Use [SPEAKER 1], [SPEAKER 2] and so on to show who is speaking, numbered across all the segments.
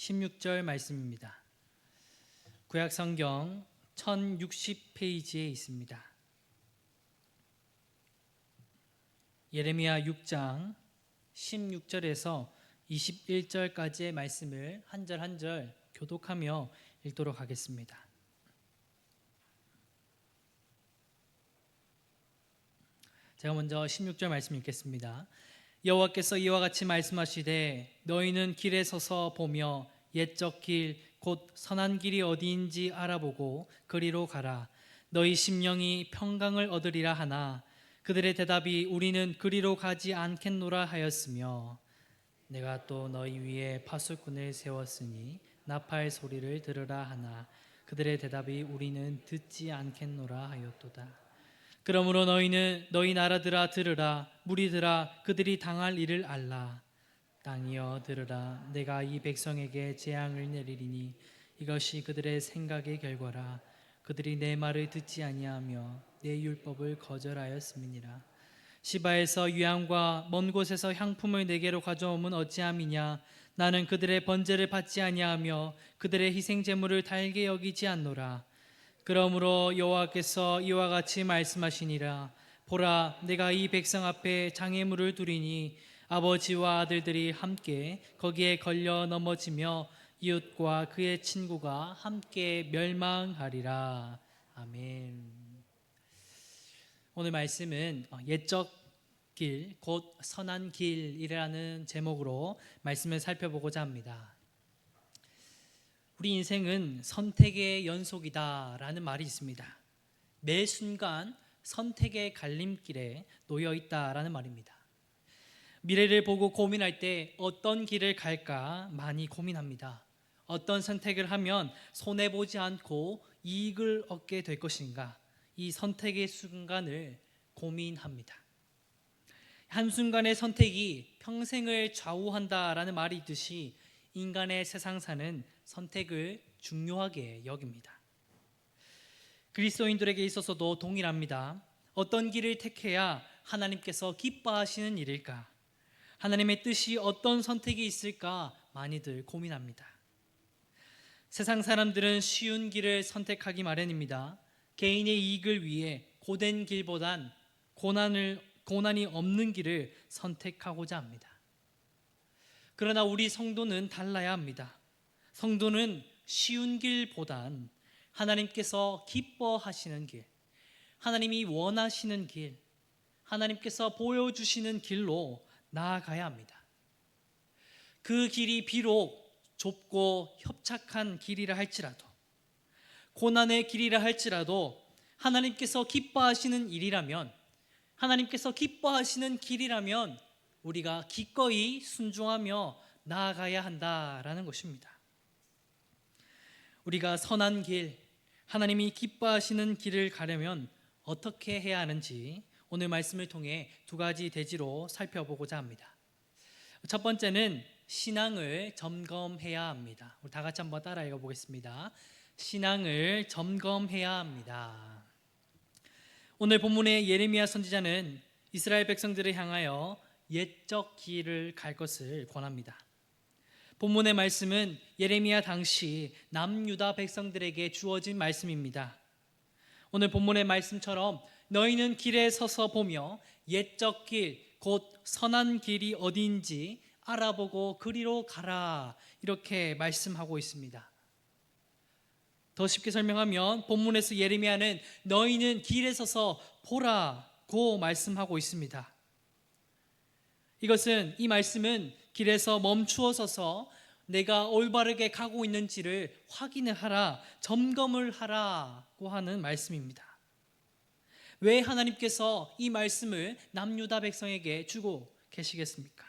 [SPEAKER 1] 16절 말씀입니다. 구약 성경 1060페이지에 있습니다. 예레미야 6장 16절에서 21절까지의 말씀을 한 절 한 절 교독하며 읽도록 하겠습니다. 제가 먼저 16절 말씀 읽겠습니다. 여호와께서 이와 같이 말씀하시되 너희는 길에 서서 보며 옛적 길 곧 선한 길이 어디인지 알아보고 그리로 가라. 너희 심령이 평강을 얻으리라 하나 그들의 대답이 우리는 그리로 가지 않겠노라 하였으며 내가 또 너희 위에 파수꾼을 세웠으니 나팔 소리를 들으라 하나 그들의 대답이 우리는 듣지 않겠노라 하였도다. 그러므로 너희는 너희 나라들아 들으라. 무리들아 그들이 당할 일을 알라. 땅이여 들으라. 내가 이 백성에게 재앙을 내리리니 이것이 그들의 생각의 결과라. 그들이 내 말을 듣지 아니하며 내 율법을 거절하였음이니라. 시바에서 유향과 먼 곳에서 향품을 내게로 가져오면 어찌함이냐. 나는 그들의 번제를 받지 아니하며 그들의 희생 제물을 달게 여기지 않노라. 그러므로 여호와께서 이와 같이 말씀하시니라. 보라, 내가 이 백성 앞에 장애물을 두리니 아버지와 아들들이 함께 거기에 걸려 넘어지며 이웃과 그의 친구가 함께 멸망하리라. 아멘. 오늘 말씀은 옛적 길, 곧 선한 길이라는 제목으로 말씀을 살펴보고자 합니다. 우리 인생은 선택의 연속이다라는 말이 있습니다. 매 순간 선택의 갈림길에 놓여 있다라는 말입니다. 미래를 보고 고민할 때 어떤 길을 갈까 많이 고민합니다. 어떤 선택을 하면 손해보지 않고 이익을 얻게 될 것인가, 이 선택의 순간을 고민합니다. 한순간의 선택이 평생을 좌우한다라는 말이 있듯이 인간의 세상사는 선택을 중요하게 여깁니다. 그리스도인들에게 있어서도 동일합니다. 어떤 길을 택해야 하나님께서 기뻐하시는 일일까? 하나님의 뜻이 어떤 선택이 있을까 많이들 고민합니다. 세상 사람들은 쉬운 길을 선택하기 마련입니다. 개인의 이익을 위해 고된 길보단 고난이 없는 길을 선택하고자 합니다. 그러나 우리 성도는 달라야 합니다. 성도는 쉬운 길보단 하나님께서 기뻐하시는 길, 하나님이 원하시는 길, 하나님께서 보여주시는 길로 나아가야 합니다. 그 길이 비록 좁고 협착한 길이라 할지라도, 고난의 길이라 할지라도 하나님께서 기뻐하시는 일이라면, 하나님께서 기뻐하시는 길이라면 우리가 기꺼이 순종하며 나아가야 한다라는 것입니다. 우리가 선한 길, 하나님이 기뻐하시는 길을 가려면 어떻게 해야 하는지 오늘 말씀을 통해 두 가지 대지로 살펴보고자 합니다. 첫 번째는 신앙을 점검해야 합니다. 우리 다 같이 한번 따라 읽어보겠습니다. 신앙을 점검해야 합니다. 오늘 본문의 예레미야 선지자는 이스라엘 백성들을 향하여 옛적 길을 갈 것을 권합니다. 본문의 말씀은 예레미야 당시 남유다 백성들에게 주어진 말씀입니다. 오늘 본문의 말씀처럼 너희는 길에 서서 보며 옛적 길, 곧 선한 길이 어디인지 알아보고 그리로 가라, 이렇게 말씀하고 있습니다. 더 쉽게 설명하면 본문에서 예레미야는 너희는 길에 서서 보라고 말씀하고 있습니다. 이 말씀은 길에서 멈추어 서서 내가 올바르게 가고 있는지를 확인을 하라, 점검을 하라고 하는 말씀입니다. 왜 하나님께서 이 말씀을 남유다 백성에게 주고 계시겠습니까?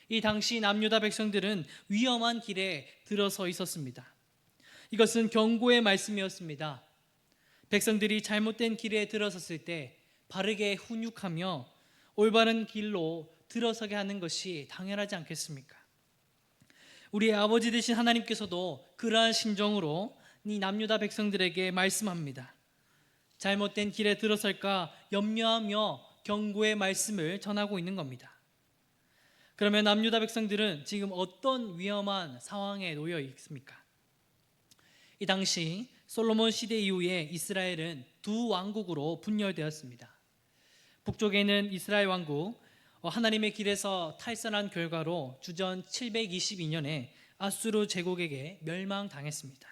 [SPEAKER 1] 이 당시 남유다 백성들은 위험한 길에 들어서 있었습니다. 이것은 경고의 말씀이었습니다. 백성들이 잘못된 길에 들어섰을 때 바르게 훈육하며 올바른 길로 들어서게 하는 것이 당연하지 않겠습니까? 우리의 아버지 되신 하나님께서도 그러한 심정으로 이 남유다 백성들에게 말씀합니다. 잘못된 길에 들어설까 염려하며 경고의 말씀을 전하고 있는 겁니다. 그러면 남유다 백성들은 지금 어떤 위험한 상황에 놓여 있습니까? 이 당시 솔로몬 시대 이후에 이스라엘은 두 왕국으로 분열되었습니다. 북쪽에는 이스라엘 왕국, 하나님의 길에서 탈선한 결과로 주전 722년에 아수르 제국에게 멸망당했습니다.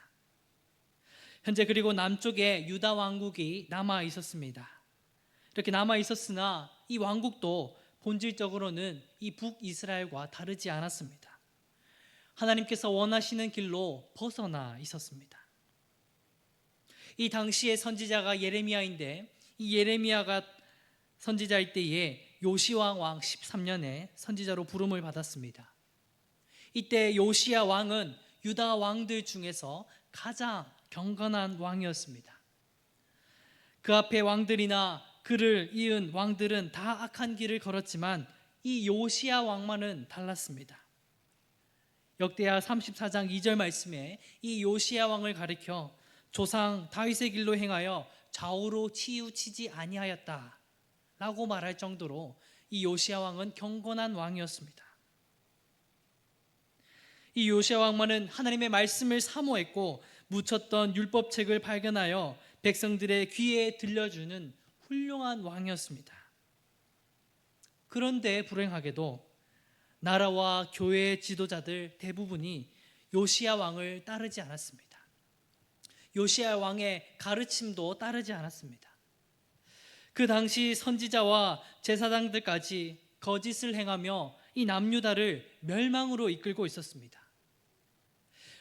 [SPEAKER 1] 현재 그리고 남쪽에 유다 왕국이 남아 있었습니다. 이렇게 남아 있었으나 이 왕국도 본질적으로는 이 북이스라엘과 다르지 않았습니다. 하나님께서 원하시는 길로 벗어나 있었습니다. 이 당시의 선지자가 예레미야인데, 이 예레미야가 선지자일 때에 요시야 왕 13년에 선지자로 부름을 받았습니다. 이때 요시야 왕은 유다 왕들 중에서 가장 경건한 왕이었습니다. 그 앞에 왕들이나 그를 이은 왕들은 다 악한 길을 걸었지만 이 요시야 왕만은 달랐습니다. 역대하 34장 2절 말씀에 이 요시야 왕을 가리켜 조상 다윗의 길로 행하여 좌우로 치우치지 아니하였다 라고 말할 정도로 이 요시야 왕은 경건한 왕이었습니다. 이 요시야 왕만은 하나님의 말씀을 사모했고 묻혔던 율법책을 발견하여 백성들의 귀에 들려주는 훌륭한 왕이었습니다. 그런데 불행하게도 나라와 교회의 지도자들 대부분이 요시야 왕을 따르지 않았습니다. 요시야 왕의 가르침도 따르지 않았습니다. 그 당시 선지자와 제사장들까지 거짓을 행하며 이 남유다를 멸망으로 이끌고 있었습니다.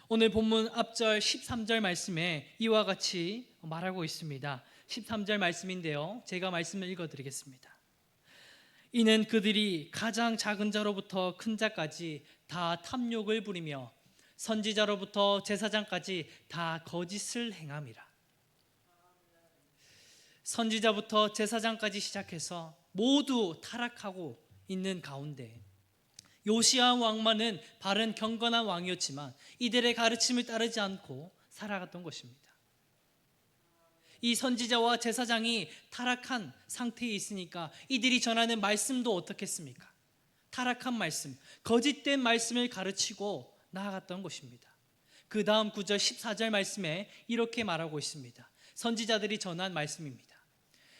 [SPEAKER 1] 오늘 본문 앞절 13절 말씀에 이와 같이 말하고 있습니다. 13절 말씀인데요, 제가 말씀을 읽어드리겠습니다. 이는 그들이 가장 작은 자로부터 큰 자까지 다 탐욕을 부리며 선지자로부터 제사장까지 다 거짓을 행함이라. 선지자부터 제사장까지 시작해서 모두 타락하고 있는 가운데 요시야 왕만은 바른 경건한 왕이었지만 이들의 가르침을 따르지 않고 살아갔던 것입니다. 이 선지자와 제사장이 타락한 상태에 있으니까 이들이 전하는 말씀도 어떻겠습니까? 타락한 말씀, 거짓된 말씀을 가르치고 나아갔던 것입니다. 그 다음 9절 14절 말씀에 이렇게 말하고 있습니다. 선지자들이 전한 말씀입니다.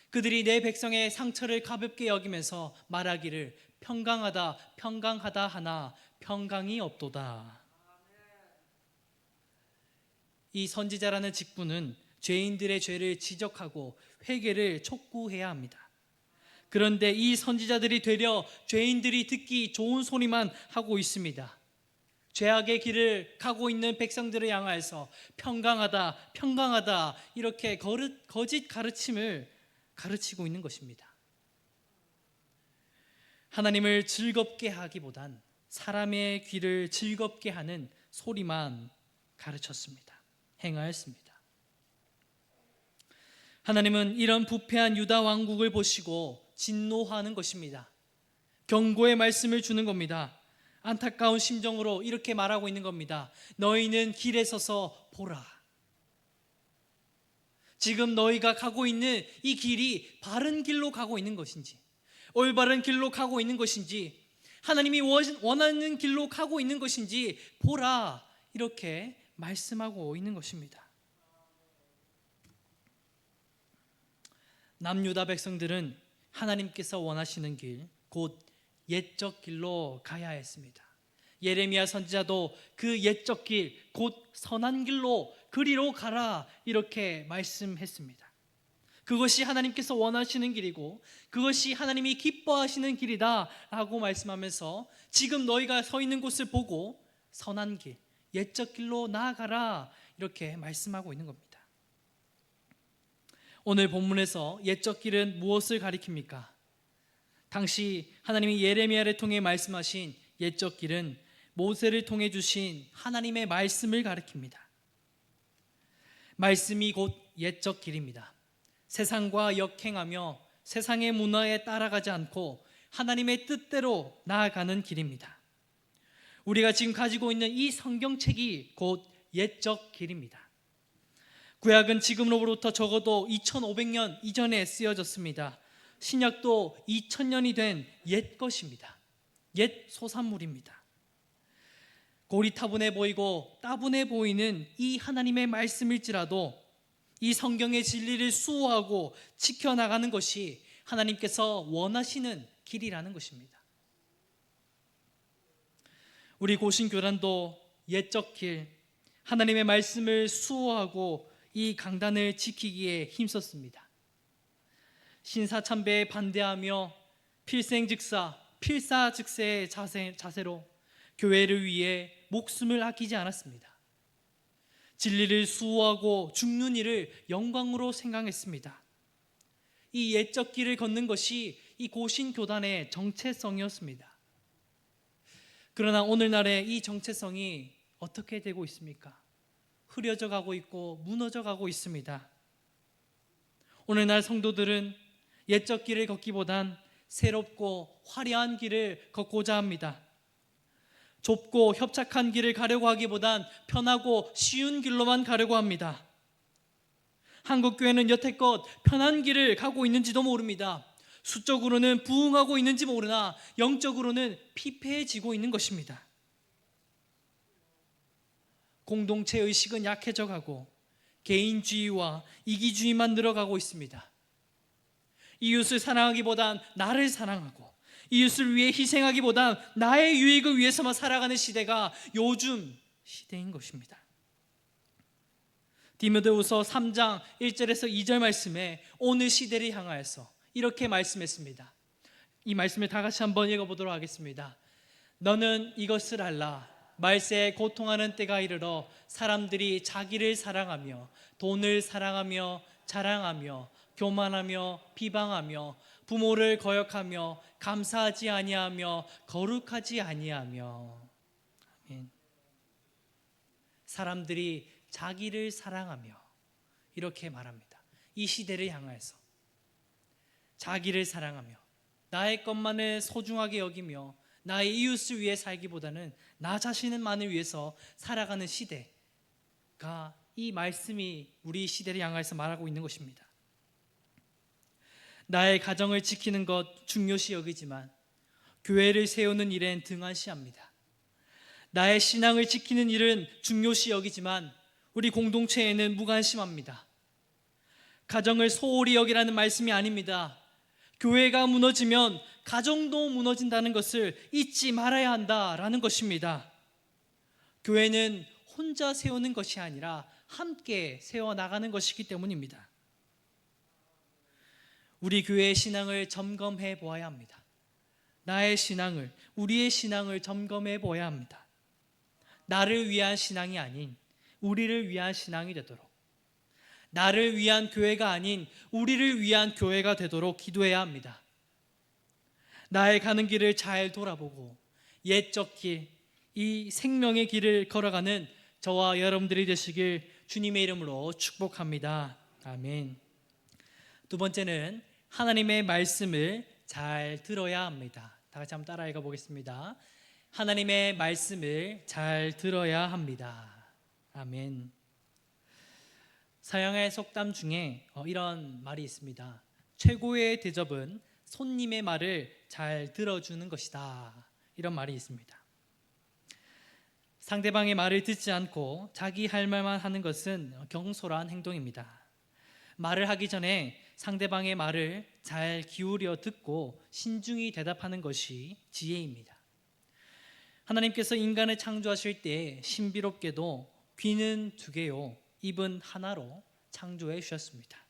[SPEAKER 1] 그들이 내 백성의 상처를 가볍게 여기면서 말하기를 평강하다 평강하다 하나 평강이 없도다. 이 선지자라는 직분은 죄인들의 죄를 지적하고 회개를 촉구해야 합니다. 그런데 이 선지자들이 되려 죄인들이 듣기 좋은 소리만 하고 있습니다. 죄악의 길을 가고 있는 백성들을 향하여서 평강하다 평강하다 이렇게 거짓 가르침을 가르치고 있는 것입니다. 하나님을 즐겁게 하기보단 사람의 귀를 즐겁게 하는 소리만 가르쳤습니다. 행하였습니다. 하나님은 이런 부패한 유다 왕국을 보시고 진노하는 것입니다. 경고의 말씀을 주는 겁니다. 안타까운 심정으로 이렇게 말하고 있는 겁니다. 너희는 길에 서서 보라. 지금 너희가 가고 있는 이 길이 바른 길로 가고 있는 것인지, 올바른 길로 가고 있는 것인지, 하나님이 원하는 길로 가고 있는 것인지 보라, 이렇게 말씀하고 있는 것입니다. 남유다 백성들은 하나님께서 원하시는 길, 곧 옛적 길로 가야 했습니다. 예레미야 선지자도 그 옛적 길, 곧 선한 길로 그리로 가라 이렇게 말씀했습니다. 그것이 하나님께서 원하시는 길이고 그것이 하나님이 기뻐하시는 길이다 라고 말씀하면서 지금 너희가 서 있는 곳을 보고 선한 길, 옛적 길로 나아가라 이렇게 말씀하고 있는 겁니다. 오늘 본문에서 옛적 길은 무엇을 가리킵니까? 당시 하나님이 예레미야를 통해 말씀하신 옛적 길은 모세를 통해 주신 하나님의 말씀을 가리킵니다. 말씀이 곧 옛적 길입니다. 세상과 역행하며 세상의 문화에 따라가지 않고 하나님의 뜻대로 나아가는 길입니다. 우리가 지금 가지고 있는 이 성경책이 곧 옛적 길입니다. 구약은 지금으로부터 적어도 2500년 이전에 쓰여졌습니다. 신약도 2000년이 된 옛 것입니다. 옛 소산물입니다. 고리타분해 보이고 따분해 보이는 이 하나님의 말씀일지라도 이 성경의 진리를 수호하고 지켜나가는 것이 하나님께서 원하시는 길이라는 것입니다. 우리 고신교단도 옛적 길, 하나님의 말씀을 수호하고 이 강단을 지키기에 힘썼습니다. 신사참배에 반대하며 필생즉사, 필사즉세의 자세로 교회를 위해 목숨을 아끼지 않았습니다. 진리를 수호하고 죽는 일을 영광으로 생각했습니다. 이 옛적 길을 걷는 것이 이 고신교단의 정체성이었습니다. 그러나 오늘날의 이 정체성이 어떻게 되고 있습니까? 흐려져 가고 있고 무너져 가고 있습니다. 오늘날 성도들은 옛적 길을 걷기보단 새롭고 화려한 길을 걷고자 합니다. 좁고 협착한 길을 가려고 하기보단 편하고 쉬운 길로만 가려고 합니다. 한국교회는 여태껏 편한 길을 가고 있는지도 모릅니다. 수적으로는 부흥하고 있는지 모르나 영적으로는 피폐해지고 있는 것입니다. 공동체 의식은 약해져 가고 개인주의와 이기주의만 늘어가고 있습니다. 이웃을 사랑하기보단 나를 사랑하고 이웃을 위해 희생하기보단 나의 유익을 위해서만 살아가는 시대가 요즘 시대인 것입니다. 디모데후서 3장 1절에서 2절 말씀에 오늘 시대를 향하여서 이렇게 말씀했습니다. 이 말씀을 다 같이 한번 읽어보도록 하겠습니다. 너는 이것을 알라. 말세에 고통하는 때가 이르러 사람들이 자기를 사랑하며 돈을 사랑하며 자랑하며 교만하며 비방하며 부모를 거역하며 감사하지 아니하며 거룩하지 아니하며. 아멘. 사람들이 자기를 사랑하며 이렇게 말합니다. 이 시대를 향해서 자기를 사랑하며 나의 것만을 소중하게 여기며 나의 이웃을 위해 살기보다는 나 자신만을 위해서 살아가는 시대가 이 말씀이 우리 시대를 향해서 말하고 있는 것입니다. 나의 가정을 지키는 것 중요시 여기지만 교회를 세우는 일엔 등한시합니다. 나의 신앙을 지키는 일은 중요시 여기지만 우리 공동체에는 무관심합니다. 가정을 소홀히 여기라는 말씀이 아닙니다. 교회가 무너지면 가정도 무너진다는 것을 잊지 말아야 한다라는 것입니다. 교회는 혼자 세우는 것이 아니라 함께 세워나가는 것이기 때문입니다. 우리 교회의 신앙을 점검해 보아야 합니다. 나의 신앙을, 우리의 신앙을 점검해 보아야 합니다. 나를 위한 신앙이 아닌 우리를 위한 신앙이 되도록, 나를 위한 교회가 아닌 우리를 위한 교회가 되도록 기도해야 합니다. 나의 가는 길을 잘 돌아보고 옛적 길, 이 생명의 길을 걸어가는 저와 여러분들이 되시길 주님의 이름으로 축복합니다. 아멘. 두 번째는 하나님의 말씀을 잘 들어야 합니다. 다 같이 한번 따라 읽어보겠습니다. 하나님의 말씀을 잘 들어야 합니다. 아멘. 서양의 속담 중에 이런 말이 있습니다. 최고의 대접은 손님의 말을 잘 들어주는 것이다. 이런 말이 있습니다. 상대방의 말을 듣지 않고 자기 할 말만 하는 것은 경솔한 행동입니다. 말을 하기 전에 상대방의 말을 잘 기울여 듣고 신중히 대답하는 것이 지혜입니다. 하나님께서 인간을 창조하실 때 신비롭게도 귀는 두 개요, 입은 하나로 창조해 주셨습니다.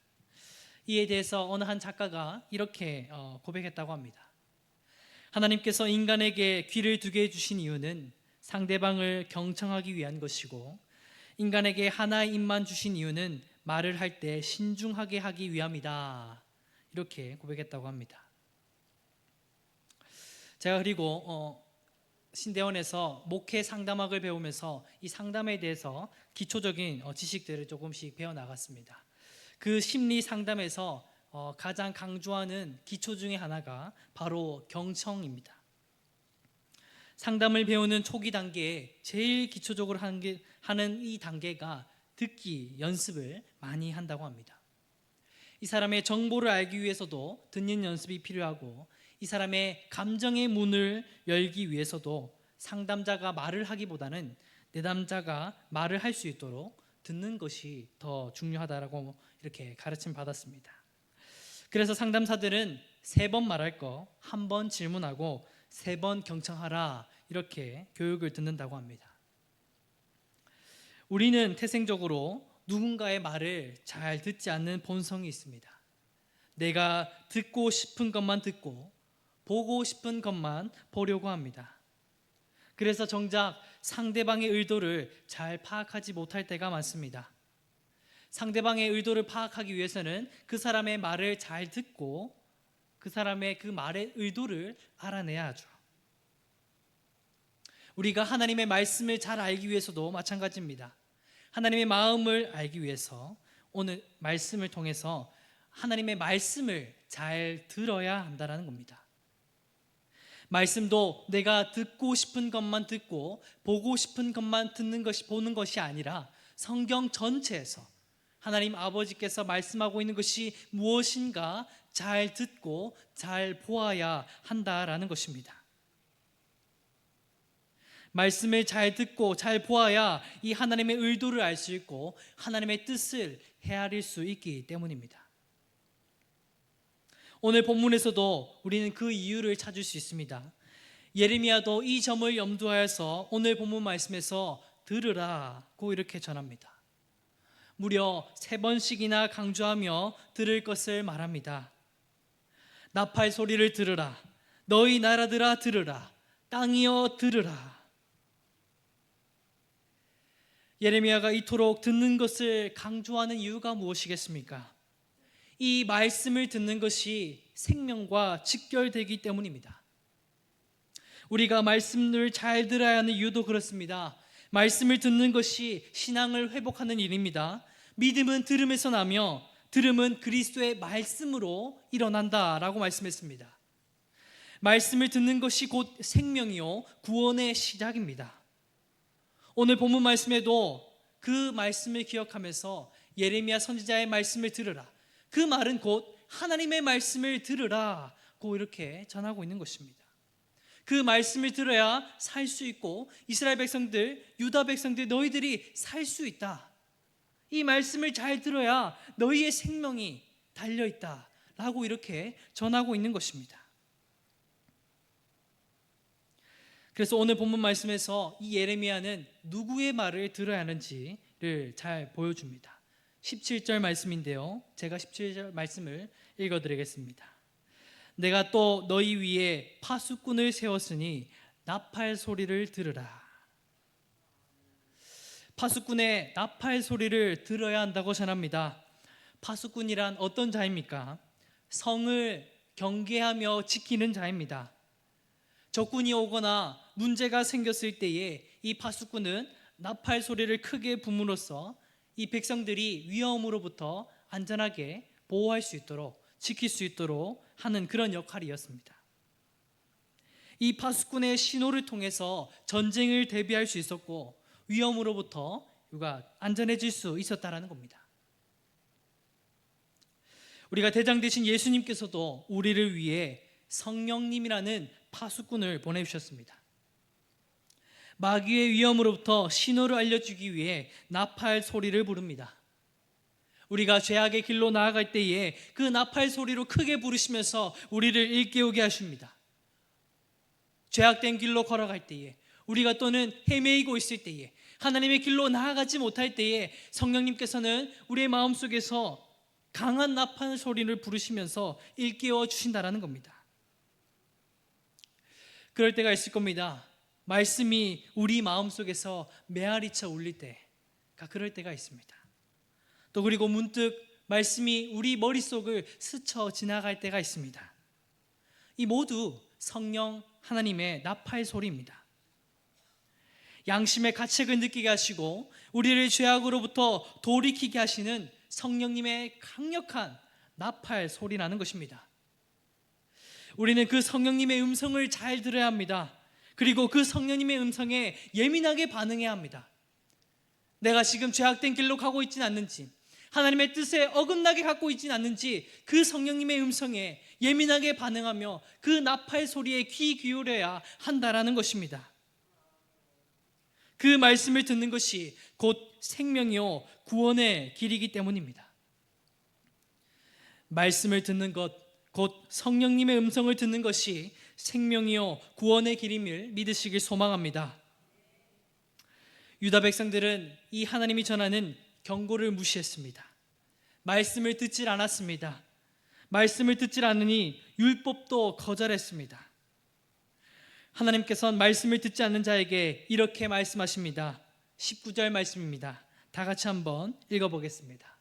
[SPEAKER 1] 이에 대해서 어느 한 작가가 이렇게 고백했다고 합니다. 하나님께서 인간에게 귀를 두 개 주신 이유는 상대방을 경청하기 위한 것이고, 인간에게 하나의 입만 주신 이유는 말을 할 때 신중하게 하기 위함이다. 이렇게 고백했다고 합니다. 제가 그리고 신대원에서 목회 상담학을 배우면서 이 상담에 대해서 기초적인 지식들을 조금씩 배워나갔습니다. 그 심리 상담에서 가장 강조하는 기초 중에 하나가 바로 경청입니다. 상담을 배우는 초기 단계에 제일 기초적으로 하는 이 단계가 듣기 연습을 많이 한다고 합니다. 이 사람의 정보를 알기 위해서도 듣는 연습이 필요하고, 이 사람의 감정의 문을 열기 위해서도 상담자가 말을 하기보다는 내담자가 말을 할 수 있도록 듣는 것이 더 중요하다라고 이렇게 가르침 받았습니다. 그래서 상담사들은 3번 말할 거 1번 질문하고 3번 경청하라 이렇게 교육을 듣는다고 합니다. 우리는 태생적으로 누군가의 말을 잘 듣지 않는 본성이 있습니다. 내가 듣고 싶은 것만 듣고 보고 싶은 것만 보려고 합니다. 그래서 정작 상대방의 의도를 잘 파악하지 못할 때가 많습니다. 상대방의 의도를 파악하기 위해서는 그 사람의 말을 잘 듣고 그 사람의 그 말의 의도를 알아내야 하죠. 우리가 하나님의 말씀을 잘 알기 위해서도 마찬가지입니다. 하나님의 마음을 알기 위해서 오늘 말씀을 통해서 하나님의 말씀을 잘 들어야 한다는 겁니다. 말씀도 내가 듣고 싶은 것만 듣고 보고 싶은 것만 보는 것이 아니라 성경 전체에서 하나님 아버지께서 말씀하고 있는 것이 무엇인가 잘 듣고 잘 보아야 한다라는 것입니다. 말씀을 잘 듣고 잘 보아야 이 하나님의 의도를 알 수 있고 하나님의 뜻을 헤아릴 수 있기 때문입니다. 오늘 본문에서도 우리는 그 이유를 찾을 수 있습니다. 예레미야도 이 점을 염두하여서 오늘 본문 말씀에서 들으라고 이렇게 전합니다. 무려 3번씩이나 강조하며 들을 것을 말합니다. 나팔 소리를 들으라. 너희 나라들아 들으라. 땅이여 들으라. 예레미야가 이토록 듣는 것을 강조하는 이유가 무엇이겠습니까? 이 말씀을 듣는 것이 생명과 직결되기 때문입니다. 우리가 말씀을 잘 들어야 하는 이유도 그렇습니다. 말씀을 듣는 것이 신앙을 회복하는 일입니다. 믿음은 들음에서 나며 들음은 그리스도의 말씀으로 일어난다라고 말씀했습니다. 말씀을 듣는 것이 곧 생명이요 구원의 시작입니다. 오늘 본문 말씀에도 그 말씀을 기억하면서 예레미야 선지자의 말씀을 들으라. 그 말은 곧 하나님의 말씀을 들으라고 이렇게 전하고 있는 것입니다. 그 말씀을 들어야 살 수 있고 이스라엘 백성들, 유다 백성들 너희들이 살 수 있다. 이 말씀을 잘 들어야 너희의 생명이 달려있다 라고 이렇게 전하고 있는 것입니다. 그래서 오늘 본문 말씀에서 이 예레미야는 누구의 말을 들어야 하는지를 잘 보여줍니다. 17절 말씀인데요, 제가 17절 말씀을 읽어드리겠습니다. 내가 또 너희 위에 파수꾼을 세웠으니 나팔 소리를 들으라. 파수꾼의 나팔 소리를 들어야 한다고 전합니다. 파수꾼이란 어떤 자입니까? 성을 경계하며 지키는 자입니다. 적군이 오거나 문제가 생겼을 때에 이 파수꾼은 나팔 소리를 크게 붐으로써 이 백성들이 위험으로부터 안전하게 보호할 수 있도록 지킬 수 있도록 하는 그런 역할이었습니다. 이 파수꾼의 신호를 통해서 전쟁을 대비할 수 있었고 위험으로부터 안전해질 수 있었다라는 겁니다. 우리가 대장 되신 예수님께서도 우리를 위해 성령님이라는 파수꾼을 보내주셨습니다. 마귀의 위험으로부터 신호를 알려주기 위해 나팔 소리를 부릅니다. 우리가 죄악의 길로 나아갈 때에 그 나팔 소리로 크게 부르시면서 우리를 일깨우게 하십니다. 죄악된 길로 걸어갈 때에, 우리가 또는 헤매이고 있을 때에, 하나님의 길로 나아가지 못할 때에 성령님께서는 우리의 마음속에서 강한 나팔 소리를 부르시면서 일깨워 주신다라는 겁니다. 그럴 때가 있을 겁니다. 말씀이 우리 마음속에서 메아리쳐 울릴 때가 그럴 때가 있습니다. 또 그리고 문득 말씀이 우리 머릿속을 스쳐 지나갈 때가 있습니다. 이 모두 성령 하나님의 나팔 소리입니다. 양심의 가책을 느끼게 하시고 우리를 죄악으로부터 돌이키게 하시는 성령님의 강력한 나팔 소리라는 것입니다. 우리는 그 성령님의 음성을 잘 들어야 합니다. 그리고 그 성령님의 음성에 예민하게 반응해야 합니다. 내가 지금 죄악된 길로 가고 있지는 않는지, 하나님의 뜻에 어긋나게 갖고 있지는 않는지 그 성령님의 음성에 예민하게 반응하며 그 나팔 소리에 귀 기울여야 한다라는 것입니다. 그 말씀을 듣는 것이 곧 생명이요 구원의 길이기 때문입니다. 말씀을 듣는 것, 곧 성령님의 음성을 듣는 것이 생명이요 구원의 길임을 믿으시길 소망합니다. 유다 백성들은 이 하나님이 전하는 경고를 무시했습니다. 말씀을 듣질 않았습니다. 말씀을 듣질 않으니 율법도 거절했습니다. 하나님께서는 말씀을 듣지 않는 자에게 이렇게 말씀하십니다. 19절 말씀입니다. 다 같이 한번 읽어보겠습니다.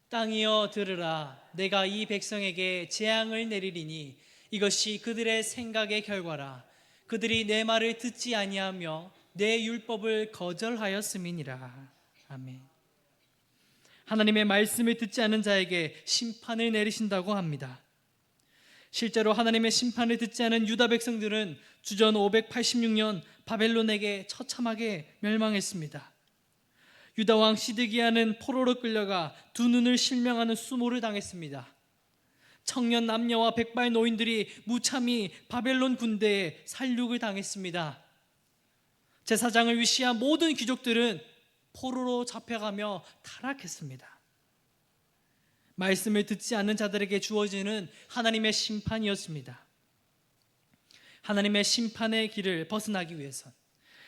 [SPEAKER 1] 땅이여 들으라. 내가 이 백성에게 재앙을 내리리니 이것이 그들의 생각의 결과라. 그들이 내 말을 듣지 아니하며 내 율법을 거절하였음이니라. 아멘. 하나님의 말씀을 듣지 않는 자에게 심판을 내리신다고 합니다. 실제로 하나님의 심판을 듣지 않은 유다 백성들은 주전 586년 바벨론에게 처참하게 멸망했습니다. 유다 왕 시드기야는 포로로 끌려가 두 눈을 실명하는 수모를 당했습니다. 청년 남녀와 백발 노인들이 무참히 바벨론 군대에 살육을 당했습니다. 제사장을 위시한 모든 귀족들은 포로로 잡혀가며 타락했습니다. 말씀을 듣지 않는 자들에게 주어지는 하나님의 심판이었습니다. 하나님의 심판의 길을 벗어나기 위해선,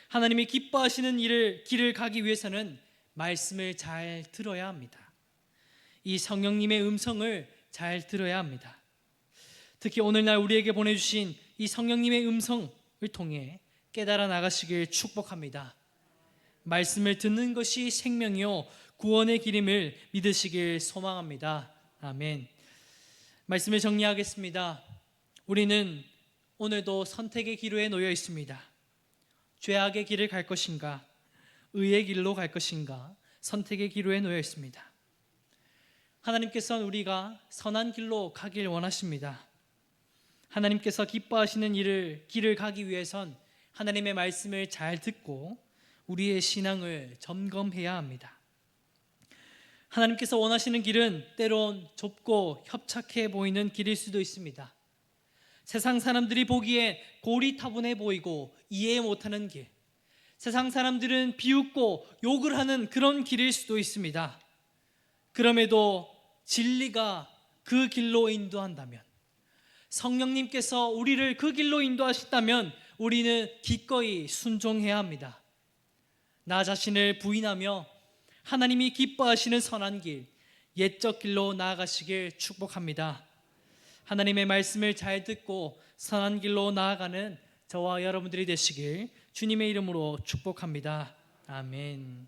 [SPEAKER 1] 하나님이 기뻐하시는 길을 가기 위해서는 말씀을 잘 들어야 합니다. 이 성령님의 음성을 잘 들어야 합니다. 특히 오늘날 우리에게 보내주신 이 성령님의 음성을 통해 깨달아 나가시길 축복합니다. 말씀을 듣는 것이 생명이요 구원의 길임을 믿으시길 소망합니다. 아멘. 말씀을 정리하겠습니다. 우리는 오늘도 선택의 기로에 놓여 있습니다. 죄악의 길을 갈 것인가, 의의 길로 갈 것인가, 선택의 기로에 놓여 있습니다. 하나님께서는 우리가 선한 길로 가길 원하십니다. 하나님께서 기뻐하시는 길을 가기 위해선 하나님의 말씀을 잘 듣고 우리의 신앙을 점검해야 합니다. 하나님께서 원하시는 길은 때론 좁고 협착해 보이는 길일 수도 있습니다. 세상 사람들이 보기에 고리타분해 보이고 이해 못하는 길, 세상 사람들은 비웃고 욕을 하는 그런 길일 수도 있습니다. 그럼에도 진리가 그 길로 인도한다면, 성령님께서 우리를 그 길로 인도하신다면 우리는 기꺼이 순종해야 합니다. 나 자신을 부인하며 하나님이 기뻐하시는 선한 길, 옛적 길로 나아가시길 축복합니다. 하나님의 말씀을 잘 듣고 선한 길로 나아가는 저와 여러분들이 되시길 주님의 이름으로 축복합니다. 아멘.